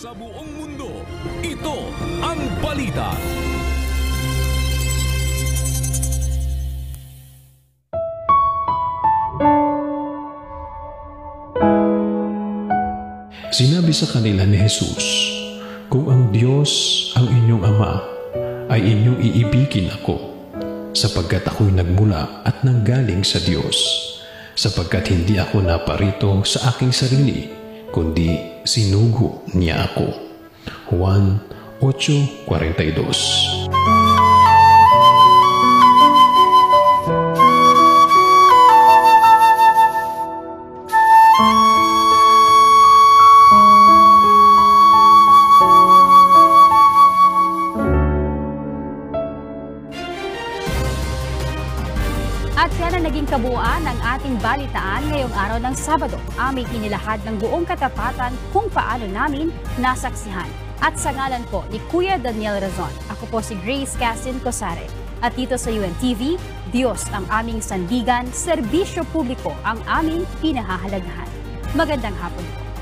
Sa buong mundo, ito ang balita. Sinabi sa kanila ni Jesus, "Kung ang Diyos ang inyong Ama, ay inyong iibigin ako, sapagkat ako'y nagmula at nanggaling sa Diyos, sapagkat hindi ako naparito sa aking sarili, kundi sinugo niya ako." Juan 8:42. At yan ang naging kabuuan ng ating balitaan ngayong araw ng Sabado. Aming inilahad ng buong katapatan kung paano namin nasaksihan. At sa ngalan po ni Kuya Daniel Razon, ako po si Grace Cassin Cosare. At dito sa UNTV, Diyos ang aming sandigan, serbisyo publiko ang aming pinahahalagahan. Magandang hapon po.